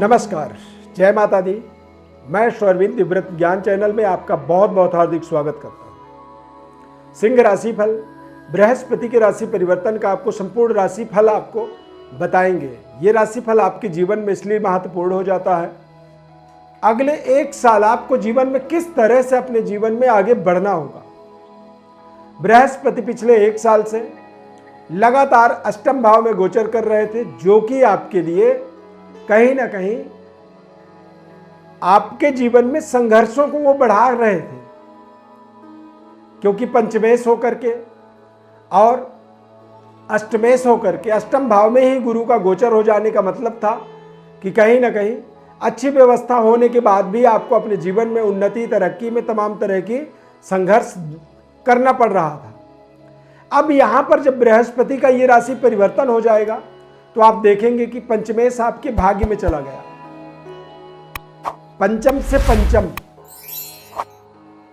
नमस्कार, जय माता दी। मैं श्रविंद दिव्यव्रत ज्ञान चैनल में आपका बहुत बहुत हार्दिक स्वागत करता हूँ। सिंह राशि फल, बृहस्पति के राशि परिवर्तन का आपको संपूर्ण राशि फल आपको बताएंगे। ये राशि फल आपके जीवन में इसलिए महत्वपूर्ण हो जाता है, अगले एक साल आपको जीवन में किस तरह से अपने जीवन में आगे बढ़ना होगा। बृहस्पति पिछले एक साल से लगातार अष्टम भाव में गोचर कर रहे थे, जो कि आपके लिए कहीं ना कहीं आपके जीवन में संघर्षों को वो बढ़ा रहे थे, क्योंकि पंचमेश होकर के और अष्टमेश होकर के अष्टम भाव में ही गुरु का गोचर हो जाने का मतलब था कि कहीं ना कहीं अच्छी व्यवस्था होने के बाद भी आपको अपने जीवन में उन्नति तरक्की में तमाम तरह की संघर्ष करना पड़ रहा था। अब यहां पर जब बृहस्पति का ये राशि परिवर्तन हो जाएगा तो आप देखेंगे कि पंचमेश आपके भाग्य में चला गया, पंचम से पंचम,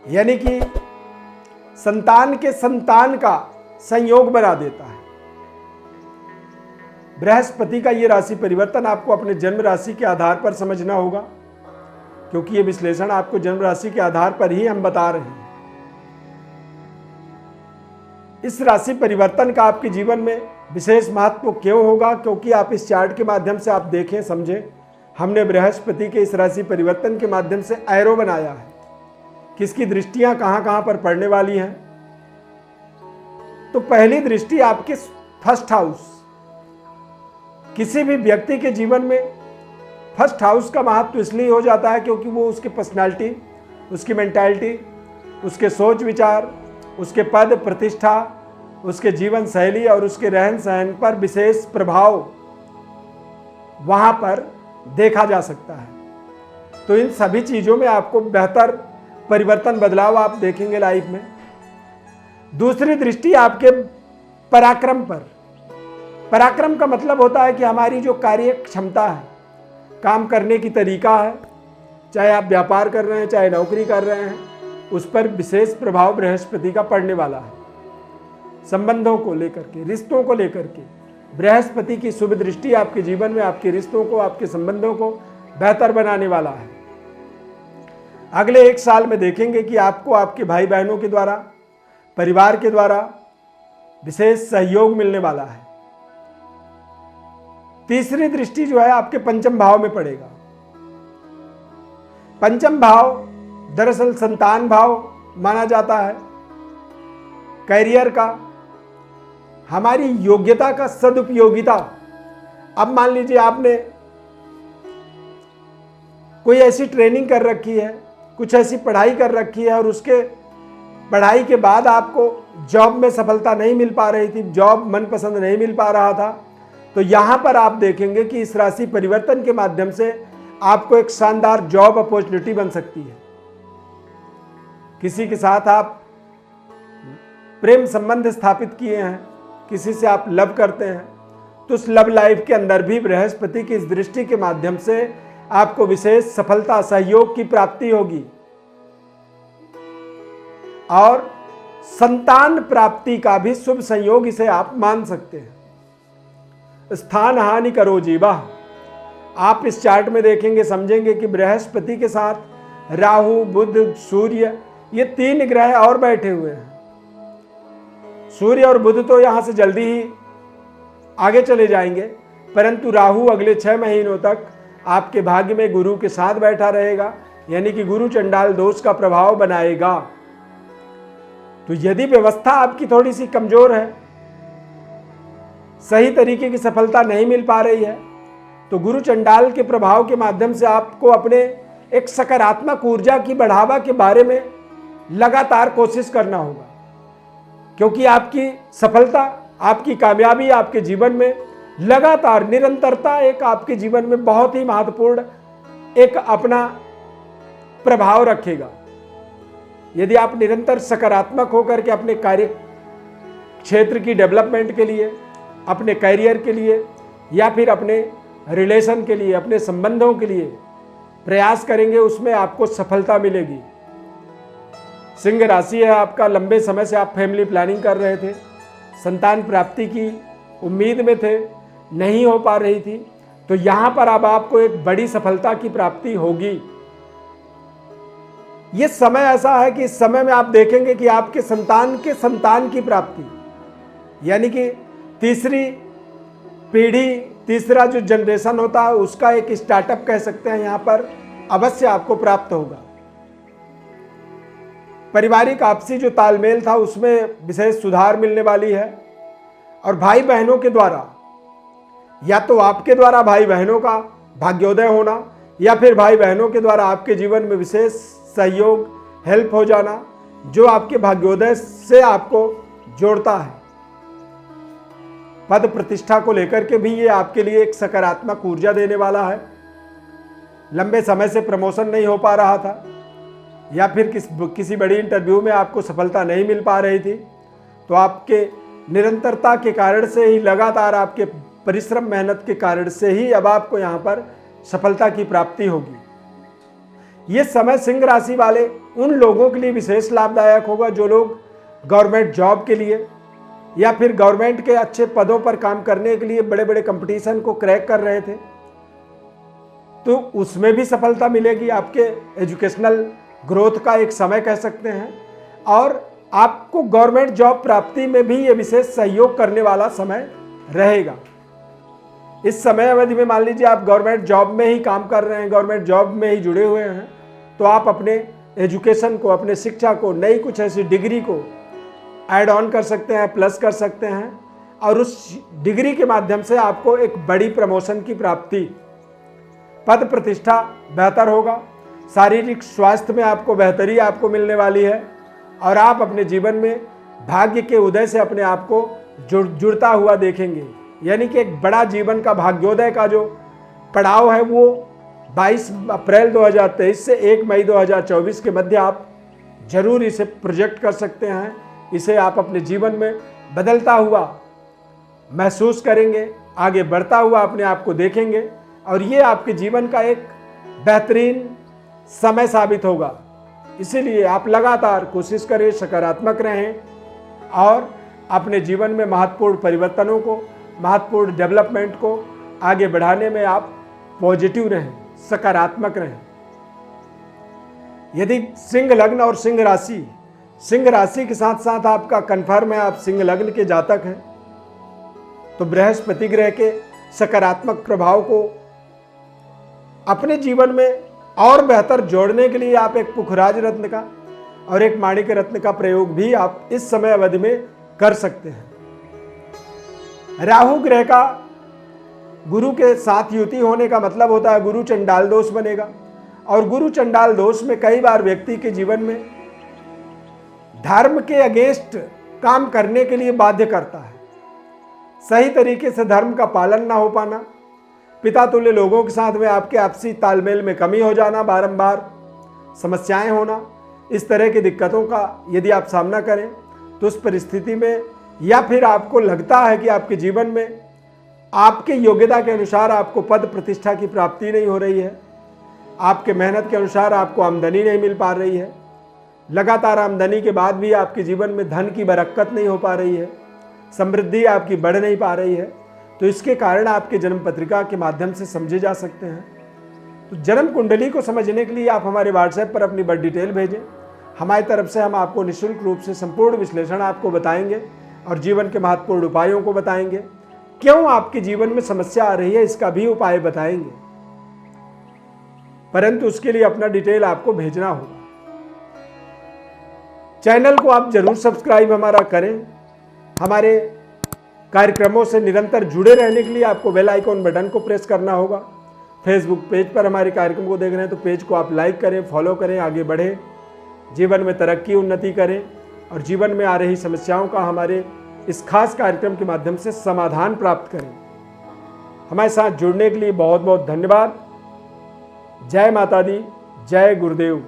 यानी कि संतान के संतान का संयोग बना देता है। बृहस्पति का ये राशि परिवर्तन आपको अपने जन्म राशि के आधार पर समझना होगा, क्योंकि ये विश्लेषण आपको जन्म राशि के आधार पर ही हम बता रहे हैं। इस राशि परिवर्तन का आपके जीवन में विशेष महत्व क्यों होगा, क्योंकि आप इस चार्ट के माध्यम से आप देखें समझें, हमने बृहस्पति के इस राशि परिवर्तन के माध्यम से एरो बनाया है, किसकी दृष्टियां कहां कहां पर पड़ने वाली हैं। तो पहली दृष्टि आपके फर्स्ट हाउस, किसी भी व्यक्ति के जीवन में फर्स्ट हाउस का महत्व इसलिए हो जाता है क्योंकि वो उसकी पर्सनालिटी, उसकी मेंटालिटी, उसके सोच विचार, उसके पद प्रतिष्ठा, उसके जीवन शैली और उसके रहन सहन पर विशेष प्रभाव वहां पर देखा जा सकता है। तो इन सभी चीजों में आपको बेहतर परिवर्तन बदलाव आप देखेंगे लाइफ में। दूसरी दृष्टि आपके पराक्रम पर। पराक्रम का मतलब होता है कि हमारी जो कार्य क्षमता है, काम करने की तरीका है, चाहे आप व्यापार कर रहे हैं चाहे नौकरी कर रहे हैं, उस पर विशेष प्रभाव बृहस्पति का पड़ने वाला है। संबंधों को लेकर के, रिश्तों को लेकर के बृहस्पति की शुभ दृष्टि आपके जीवन में आपके रिश्तों को, आपके संबंधों को बेहतर बनाने वाला है। अगले एक साल में देखेंगे कि आपको आपके भाई बहनों के द्वारा, परिवार के द्वारा विशेष सहयोग मिलने वाला है। तीसरी दृष्टि जो है आपके पंचम भाव में पड़ेगा। पंचम भाव दरअसल संतान भाव माना जाता है, कैरियर का, हमारी योग्यता का सदुपयोगिता। अब मान लीजिए आपने कोई ऐसी ट्रेनिंग कर रखी है, कुछ ऐसी पढ़ाई कर रखी है और उसके पढ़ाई के बाद आपको जॉब में सफलता नहीं मिल पा रही थी, जॉब मनपसंद नहीं मिल पा रहा था, तो यहां पर आप देखेंगे कि इस राशि परिवर्तन के माध्यम से आपको एक शानदार जॉब अपॉर्चुनिटी बन सकती है। किसी के साथ आप प्रेम संबंध स्थापित किए हैं, किसी से आप लव करते हैं, तो उस लव लाइफ के अंदर भी बृहस्पति की इस दृष्टि के माध्यम से आपको विशेष सफलता, सहयोग की प्राप्ति होगी। और संतान प्राप्ति का भी शुभ संयोग इसे आप मान सकते हैं। स्थान हानि करो जीवा, आप इस चार्ट में देखेंगे समझेंगे कि बृहस्पति के साथ राहु, बुध, सूर्य, ये तीन ग्रह और बैठे हुए हैं। सूर्य और बुध तो यहां से जल्दी ही आगे चले जाएंगे, परंतु राहु अगले 6 महीनों तक आपके भाग्य में गुरु के साथ बैठा रहेगा, यानी कि गुरु चंडाल दोष का प्रभाव बनाएगा। तो यदि व्यवस्था आपकी थोड़ी सी कमजोर है, सही तरीके की सफलता नहीं मिल पा रही है, तो गुरु चंडाल के प्रभाव के माध्यम से आपको अपने एक सकारात्मक ऊर्जा की बढ़ावा के बारे में लगातार कोशिश करना होगा, क्योंकि आपकी सफलता, आपकी कामयाबी आपके जीवन में लगातार निरंतरता एक आपके जीवन में बहुत ही महत्वपूर्ण एक अपना प्रभाव रखेगा। यदि आप निरंतर सकारात्मक होकर के अपने कार्य क्षेत्र की डेवलपमेंट के लिए, अपने कैरियर के लिए या फिर अपने रिलेशन के लिए, अपने संबंधों के लिए प्रयास करेंगे, उसमें आपको सफलता मिलेगी। सिंह राशि है आपका, लंबे समय से आप फैमिली प्लानिंग कर रहे थे, संतान प्राप्ति की उम्मीद में थे, नहीं हो पा रही थी, तो यहां पर अब आपको एक बड़ी सफलता की प्राप्ति होगी। यह समय ऐसा है कि इस समय में आप देखेंगे कि आपके संतान की प्राप्ति, यानी कि तीसरी पीढ़ी, तीसरा जो जनरेशन होता है उसका एक स्टार्टअप कह सकते हैं, यहां पर अवश्य आपको प्राप्त होगा। पारिवारिक आपसी जो तालमेल था उसमें विशेष सुधार मिलने वाली है। और भाई बहनों के द्वारा, या तो आपके द्वारा भाई बहनों का भाग्योदय होना, या फिर भाई बहनों के द्वारा आपके जीवन में विशेष सहयोग, हेल्प हो जाना, जो आपके भाग्योदय से आपको जोड़ता है। पद प्रतिष्ठा को लेकर के भी ये आपके लिए एक सकारात्मक ऊर्जा देने वाला है। लंबे समय से प्रमोशन नहीं हो पा रहा था, या फिर किसी बड़ी इंटरव्यू में आपको सफलता नहीं मिल पा रही थी, तो आपके निरंतरता के कारण से ही, लगातार आपके परिश्रम मेहनत के कारण से ही अब आपको यहाँ पर सफलता की प्राप्ति होगी। ये समय सिंह राशि वाले उन लोगों के लिए विशेष लाभदायक होगा जो लोग गवर्नमेंट जॉब के लिए या फिर गवर्नमेंट के अच्छे पदों पर काम करने के लिए बड़े बड़े कंपटीशन को क्रैक कर रहे थे, तो उसमें भी सफलता मिलेगी। आपके एजुकेशनल ग्रोथ का एक समय कह सकते हैं, और आपको गवर्नमेंट जॉब प्राप्ति में भी ये विशेष सहयोग करने वाला समय रहेगा। इस समय अवधि में मान लीजिए आप गवर्नमेंट जॉब में ही काम कर रहे हैं, गवर्नमेंट जॉब में ही जुड़े हुए हैं, तो आप अपने एजुकेशन को, अपने शिक्षा को, नई कुछ ऐसी डिग्री को ऐड ऑन कर सकते हैं, प्लस कर सकते हैं, और उस डिग्री के माध्यम से आपको एक बड़ी प्रमोशन की प्राप्ति, पद प्रतिष्ठा बेहतर होगा। शारीरिक स्वास्थ्य में आपको बेहतरी आपको मिलने वाली है, और आप अपने जीवन में भाग्य के उदय से अपने आप को जुड़ता हुआ देखेंगे। यानी कि एक बड़ा जीवन का भाग्योदय का जो पड़ाव है वो 22 अप्रैल 2023 से 1 मई 2024 के मध्य आप जरूर इसे प्रोजेक्ट कर सकते हैं। इसे आप अपने जीवन में बदलता हुआ महसूस करेंगे, आगे बढ़ता हुआ अपने आप को देखेंगे, और ये आपके जीवन का एक बेहतरीन समय साबित होगा। इसीलिए आप लगातार कोशिश करें, सकारात्मक रहें, और अपने जीवन में महत्वपूर्ण परिवर्तनों को, महत्वपूर्ण डेवलपमेंट को आगे बढ़ाने में आप पॉजिटिव रहें, सकारात्मक रहें। यदि सिंह लग्न और सिंह राशि के साथ साथ आपका कन्फर्म है, आप सिंह लग्न के जातक हैं, तो बृहस्पति ग्रह के सकारात्मक प्रभाव को अपने जीवन में और बेहतर जोड़ने के लिए आप एक पुखराज रत्न का और एक माणिक रत्न का प्रयोग भी आप इस समय अवधि में कर सकते हैं। राहु ग्रह का गुरु के साथ युति होने का मतलब होता है गुरु चंडाल दोष बनेगा, और गुरु चंडाल दोष में कई बार व्यक्ति के जीवन में धर्म के अगेंस्ट काम करने के लिए बाध्य करता है। सही तरीके से धर्म का पालन ना हो पाना, पिता तुल्य लोगों के साथ में आपके आपसी तालमेल में कमी हो जाना, बारंबार समस्याएं होना, इस तरह की दिक्कतों का यदि आप सामना करें तो उस परिस्थिति में, या फिर आपको लगता है कि आपके जीवन में आपके योग्यता के अनुसार आपको पद प्रतिष्ठा की प्राप्ति नहीं हो रही है, आपके मेहनत के अनुसार आपको आमदनी नहीं मिल पा रही है, लगातार आमदनी के बाद भी आपके जीवन में धन की बरकत नहीं हो पा रही है, समृद्धि आपकी बढ़ नहीं पा रही है, तो इसके कारण आपके जन्म पत्रिका के माध्यम से समझे जा सकते हैं। तो जन्म कुंडली को समझने के लिए आप हमारे व्हाट्सएप पर अपनी बर्थ डिटेल भेजें। हमारी तरफ से हम आपको निःशुल्क रूप से संपूर्ण विश्लेषण आपको बताएंगे और जीवन के महत्वपूर्ण उपायों को बताएंगे। क्यों आपके जीवन में समस्या आ रही है इसका भी उपाय बताएंगे, परंतु उसके लिए अपना डिटेल आपको भेजना होगा। चैनल को आप जरूर सब्सक्राइब हमारा करें। हमारे कार्यक्रमों से निरंतर जुड़े रहने के लिए आपको बेल आइकॉन बटन को प्रेस करना होगा। फेसबुक पेज पर हमारे कार्यक्रम को देख रहे हैं तो पेज को आप लाइक करें, फॉलो करें, आगे बढ़ें, जीवन में तरक्की उन्नति करें और जीवन में आ रही समस्याओं का हमारे इस खास कार्यक्रम के माध्यम से समाधान प्राप्त करें। हमारे साथ जुड़ने के लिए बहुत बहुत धन्यवाद। जय माता दी, जय गुरुदेव।